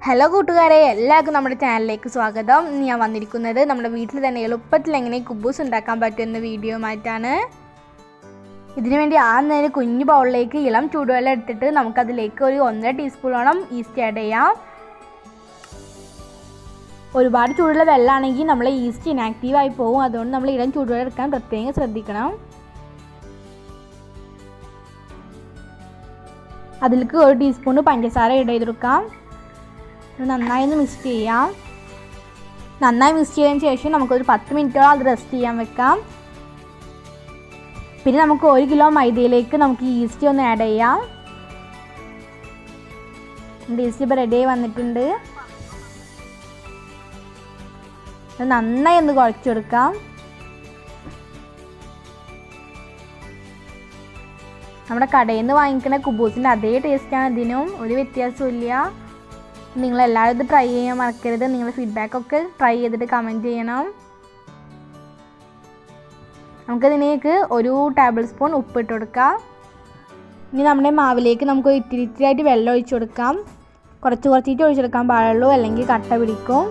Hello കൂട്ടുകാരെ, എല്ലാവർക്കും നമ്മുടെ ചാനലിലേക്ക് സ്വാഗതം. ഇന്ന് ഞാൻ വന്നിരിക്കുന്നത് നമ്മുടെ വീട്ടിൽ തന്നെ എളുപ്പത്തിൽ എങ്ങനെ കുബൂസ് ഉണ്ടാക്കാൻ പറ്റുന്ന വീഡിയോയുമായിട്ടാണ്. ഇതിനു വേണ്ടി ആദ്യം കുഞ്ഞു ബൗളിലേക്ക് ഇളം ചൂടുവെള്ളം എടുത്തിട്ട് നമുക്കതിലേക്ക് ഒരു 1.5 ടീസ്പൂണോളം ഈസ്റ്റ് ആഡ് ചെയ്യാം. ഒരുപാട് ചൂടുള്ള വെള്ളമാണെങ്കിൽ നമ്മളെ ഈസ്റ്റ് ഇനാക്റ്റീവായി പോകും. അതുകൊണ്ട് നമ്മൾ ഇളം ചൂടുവെള്ളം എടുക്കാൻ പ്രത്യേകം ശ്രദ്ധിക്കണം. അതിലേക്ക് 1 ടീസ്പൂൺ പഞ്ചസാര ആഡ് ചെയ്തെടുക്കാം. നന്നായി ഒന്ന് മിക്സ് ചെയ്യാം. നന്നായി മിക്സ് ചെയ്തതിന് ശേഷം നമുക്കൊരു 10 മിനിറ്റോളം അത് റെസ്റ്റ് ചെയ്യാൻ വെക്കാം. പിന്നെ നമുക്ക് 1 കിലോ മൈദയിലേക്ക് നമുക്ക് ഈസ്റ്റ് ഒന്ന് ആഡ് ചെയ്യാം. ഈസ്റ്റ് ഇപ്പോൾ റെഡി ആയി വന്നിട്ടുണ്ട്. നന്നായി ഒന്ന് കുഴച്ചെടുക്കാം. നമ്മുടെ കടയിൽ നിന്ന് വാങ്ങിക്കുന്ന കുബൂസിൻ്റെ അതേ ടേസ്റ്റാണ് ഇതിനും, ഒരു വ്യത്യാസവും ഇല്ല. നിങ്ങളെല്ലാവരും ഇത് ട്രൈ ചെയ്യാൻ മറക്കരുത്. നിങ്ങളുടെ ഫീഡ്ബാക്കൊക്കെ ട്രൈ ചെയ്തിട്ട് കമൻറ്റ് ചെയ്യണം. നമുക്കതിലേക്ക് 1 ടേബിൾ സ്പൂൺ ഉപ്പിട്ട് കൊടുക്കാം. ഇനി നമ്മുടെ മാവിലേക്ക് നമുക്ക് ഇത്തിരി വെള്ളം ഒഴിച്ചു കൊടുക്കാം. കുറച്ചിട്ട് ഒഴിച്ചെടുക്കാൻ പാടുള്ളൂ, അല്ലെങ്കിൽ കട്ട പിടിക്കും.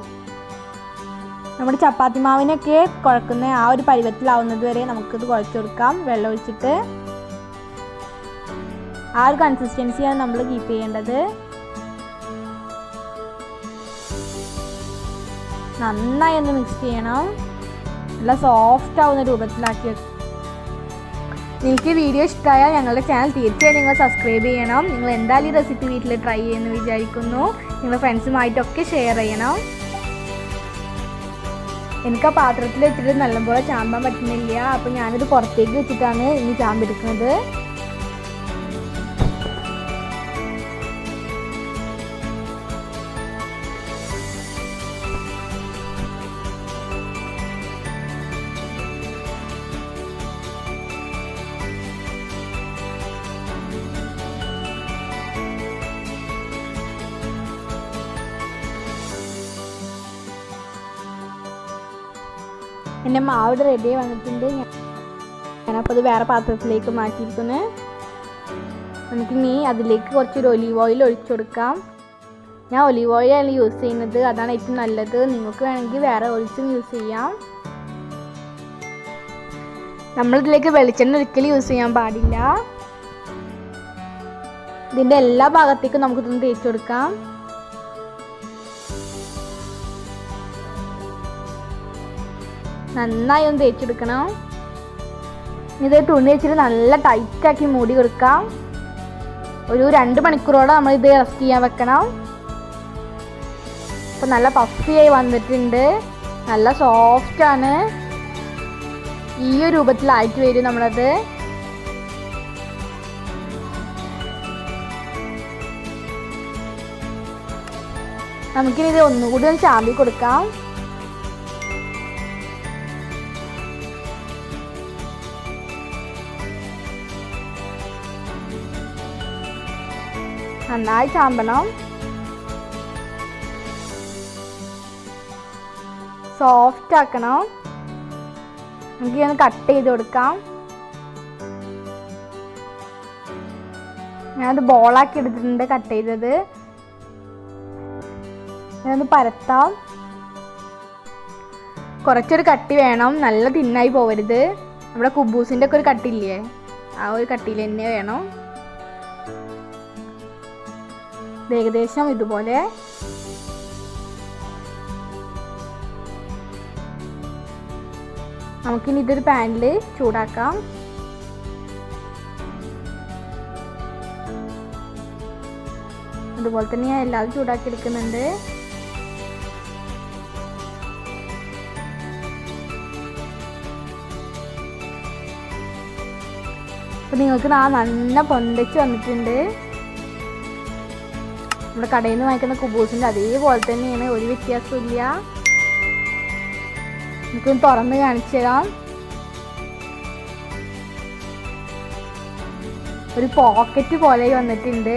നമ്മുടെ ചപ്പാത്തി മാവിനൊക്കെ കുഴക്കുന്ന ആ ഒരു പരുവത്തിലാവുന്നത് വരെ നമുക്കിത് കുഴച്ച് കൊടുക്കാം. വെള്ളം ഒഴിച്ചിട്ട് ആ ഒരു കൺസിസ്റ്റൻസിയാണ് നമ്മൾ കീപ്പ് ചെയ്യേണ്ടത്. നന്നായി ഒന്ന് മിക്സ് ചെയ്യണം. നല്ല സോഫ്റ്റ് ആവുന്ന രൂപത്തിലാക്കി. നിങ്ങൾക്ക് വീഡിയോ ഇഷ്ടമായാൽ ഞങ്ങളുടെ ചാനൽ തീർച്ചയായും നിങ്ങൾ സബ്സ്ക്രൈബ് ചെയ്യണം. നിങ്ങൾ എന്തായാലും ഈ റെസിപ്പി വീട്ടിൽ ട്രൈ ചെയ്യുമെന്ന് വിചാരിക്കുന്നു. നിങ്ങളുടെ ഫ്രണ്ട്സുമായിട്ടൊക്കെ ഷെയർ ചെയ്യണം. എനിക്ക് ആ പാത്രത്തിൽ വെച്ചിട്ട് നല്ലപോലെ ചാമ്പാൻ പറ്റുന്നില്ല. അപ്പോൾ ഞാനിത് പുറത്തേക്ക് വെച്ചിട്ടാണ് ഇനി ചാമ്പെടുക്കുന്നത്. എൻ്റെ മാവിടെ റെഡി വന്നിട്ടുണ്ട്. ഞാനപ്പോൾ അത് വേറെ പാത്രത്തിലേക്ക് മാറ്റിയിരിക്കുന്നു. നമുക്കിനി അതിലേക്ക് കുറച്ചൊരു ഒലീവ് ഓയിൽ ഒഴിച്ചു കൊടുക്കാം. ഞാൻ ഒലീവ് ഓയിലാണ് യൂസ് ചെയ്യുന്നത്, അതാണ് ഏറ്റവും നല്ലത്. നിങ്ങൾക്ക് വേണമെങ്കിൽ വേറെ ഓയിൽസും യൂസ് ചെയ്യാം. നമ്മളിതിലേക്ക് വെളിച്ചെണ്ണ ഒരിക്കലും യൂസ് ചെയ്യാൻ പാടില്ല. ഇതിൻ്റെ എല്ലാ ഭാഗത്തേക്കും നമുക്കിതൊന്ന് തേച്ച് കൊടുക്കാം. നന്നായി ഒന്ന് തേച്ചെടുക്കണം. ഇത് തുണി വെച്ചിട്ട് നല്ല ടൈറ്റാക്കി മൂടി കൊടുക്കാം. ഒരു 2 മണിക്കൂറോടെ നമ്മൾ ഇത് റെസ്റ്റ് ചെയ്യാൻ വെക്കണം. ഇപ്പം നല്ല പഫിയായി വന്നിട്ടുണ്ട്. നല്ല സോഫ്റ്റാണ്. ഈ ഒരു രൂപത്തിലായിട്ട് വരും നമ്മളത്. നമുക്കിനി ഇത് ഒന്നുകൂടി ഒന്ന് ചാമ്പി കൊടുക്കാം. നന്നായി ചാമ്പണം. സോഫ്റ്റ് ആക്കണം. നമുക്ക് ഒന്ന് കട്ട് ചെയ്ത് കൊടുക്കാം. ഞാനത് ബോളാക്കി എടുത്തിട്ടുണ്ട് കട്ട് ചെയ്തത്. ഞാനൊന്ന് പരത്താം. കുറച്ചൊരു കട്ടി വേണം, നല്ല തിന്നായി പോവരുത്. നമ്മുടെ കുബൂസിൻ്റെ ഒക്കെ ഒരു കട്ടില്ലേ, ആ ഒരു കട്ടിയിൽ തന്നെ വേണം. ഏകദേശം ഇതുപോലെ. നമുക്കിനി ഇതൊരു പാനിൽ ചൂടാക്കാം. അതുപോലെ തന്നെ ഞാൻ എല്ലാവരും ചൂടാക്കി എടുക്കുന്നുണ്ട്. അപ്പം നിങ്ങൾക്ക് നല്ല പൊന്തിച്ച് വന്നിട്ടുണ്ട്. നമ്മുടെ കടയിൽ നിന്ന് വാങ്ങിക്കുന്ന കുബൂസിൻ്റെ അതേപോലെ തന്നെയാണ്, ഒരു വ്യത്യാസവും ഇല്ല. നമുക്കൊന്ന് തുറന്ന് കാണിച്ചു തരാം. ഒരു പോക്കറ്റ് പോലെ വന്നിട്ടുണ്ട്.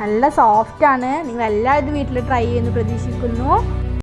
നല്ല സോഫ്റ്റാണ്. നിങ്ങൾ എല്ലാവരും ഇത് വീട്ടിൽ ട്രൈ ചെയ്യുമെന്ന് പ്രതീക്ഷിക്കുന്നു.